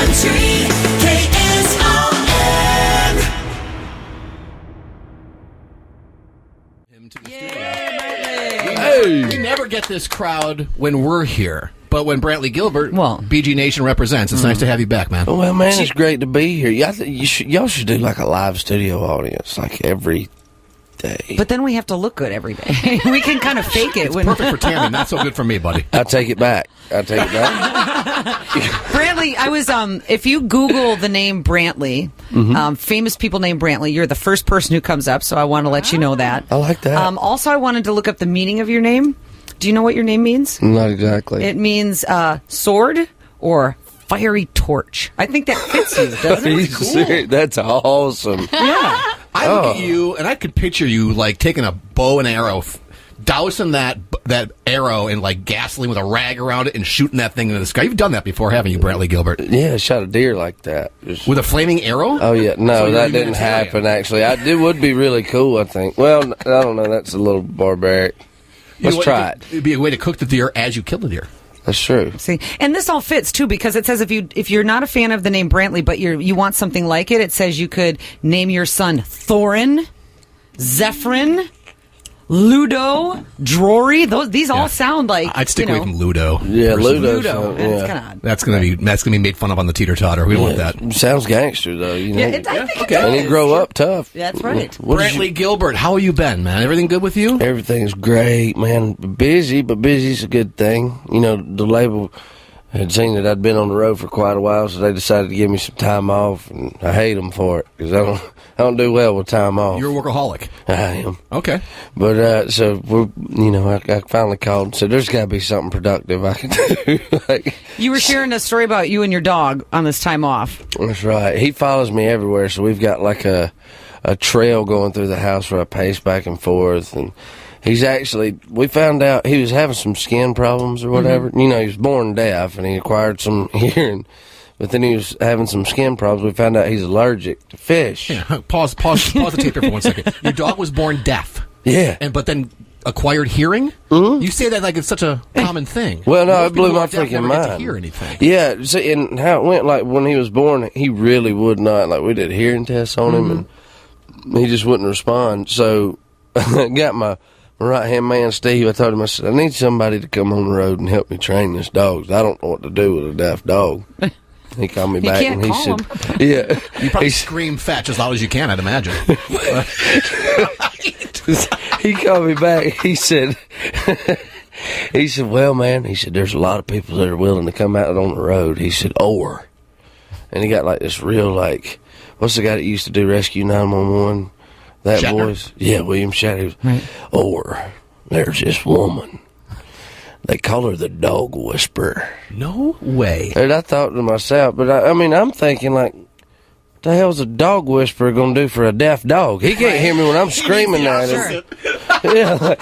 Country KSON. Him to the studio. We never get this crowd when we're here. But when Brantley Gilbert, BG Nation represents, it's nice to have you back, man. Well, man, it's great to be here. Y'all should do like a live studio audience, like every day. But then we have to look good every day. We can kind of fake it. It's perfect for Tammy, not so good for me, buddy. I take it back. Brantley, I was, if you Google the name Brantley, famous people named Brantley, you're the first person who comes up, so I want to let you know that. I like that. Also, I wanted to look up the meaning of your name. Do you know what your name means? Not exactly. It means sword or fiery torch. I think that fits you, doesn't it? Cool. That's awesome. Yeah. I look at you, and I could picture you, like, taking a bow and arrow, dousing that arrow in, like, gasoline with a rag around it and shooting that thing into the sky. You've done that before, haven't you, Brantley Gilbert? Yeah, I shot a deer like that. With a flaming arrow? Oh, yeah. No, that didn't happen, actually. It would be really cool, I think. Well, I don't know. That's a little barbaric. Let's try it. It'd be a way to cook the deer as you kill the deer. That's true. See, and this all fits too because it says if you're not a fan of the name Brantley, but you want something like it, it says you could name your son Thorin, Zephyrin, Ludo, Drory. These all sound like I'd stick away from Ludo. Yeah, Ludo. That's kind of odd. That's gonna be made fun of on the teeter totter. We don't want that. Sounds gangster though. You know? I think it And he grow up tough. That's right. Brantley Gilbert, how you been, man? Everything good with you? Everything's great, man. Busy, but busy's a good thing. You know, the label had seen that I'd been on the road for quite a while, so they decided to give me some time off, and I hate them for it because I don't do well with time off. You're a workaholic. I am. Okay. But so I finally called and said there's got to be something productive I can do. You were sharing a story about you and your dog on this time off. That's right. He follows me everywhere, so we've got like a trail going through the house where I pace back and forth, and we found out he was having some skin problems or whatever. You know, he was born deaf and he acquired some hearing, but then he was having some skin problems. We found out he's allergic to fish. Yeah, pause the tape here for 1 second. Your dog was born deaf. Yeah. But then acquired hearing? Mm-hmm. You say that like it's such a common thing. Well, no, most it blew my freaking mind. Get to hear anything. Yeah, see, and how it went, like when he was born, he really would not. Like we did hearing tests on him, and he just wouldn't respond. So I got my right-hand man, Steve. I told him, I said, I need somebody to come on the road and help me train this dog. I don't know what to do with a deaf dog. He called me back and he said, "Yeah." You probably scream fetch as loud as you can, I'd imagine. He called me back. He said, "Well, man," he said, "there's a lot of people that are willing to come out on the road." He said, and he got like this real like, what's the guy that used to do Rescue 911? That Shatner? voice, yeah, William Shatner. Right. Or there's this woman. They call her the dog whisperer. No way. And I thought to myself, but I mean, I'm thinking like, what the hell's a dog whisperer gonna do for a deaf dog? He can't hear me when I'm screaming at him. Yeah.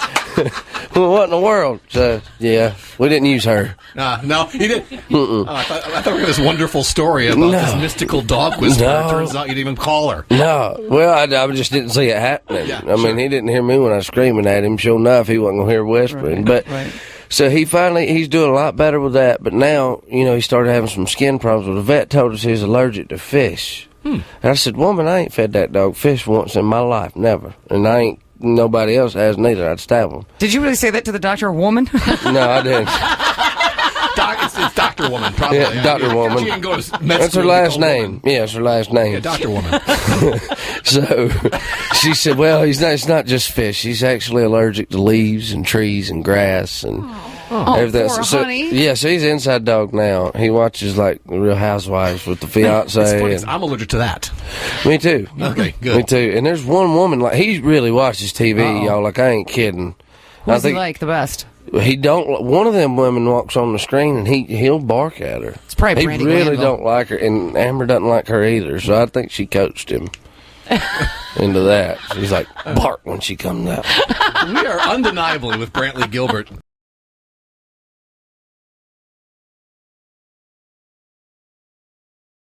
Well, what in the world? So yeah, we didn't use her. No, you didn't. I thought we had this wonderful story about this mystical dog whisperer. No. It turns out you didn't even call her. No, well, I just didn't see it happening. Yeah, I mean, he didn't hear me when I was screaming at him. Sure enough, he wasn't gonna hear whispering. But so he's doing a lot better with that. But now, he started having some skin problems. Well, the vet told us he was allergic to fish. And I said, "Woman, I ain't fed that dog fish once in my life, never. And nobody else has neither. I'd stab him." Did you really say that to the doctor, woman? No, I didn't. It's Dr. Woman, probably. Yeah, Dr. Woman. She didn't go to med That's her school last name. Yeah, it's her last name. Yeah, Dr. Woman. So she said, "Well, it's not just fish. He's actually allergic to leaves and trees and grass and everything." Poor honey. Yeah, so he's an inside dog now. He watches like Real Housewives with the fiance. It's funny, I'm allergic to that. Me too. Okay, good. Me too. And there's one woman, like, he really watches TV, y'all. Like, I ain't kidding. Who's he like the best? One of them women walks on the screen and he'll bark at her. It's probably He Brandy really Glanville. don't like her, and Amber doesn't like her either. So I think she coached him into that. She's like, bark when she comes out. We are undeniably with Brantley Gilbert.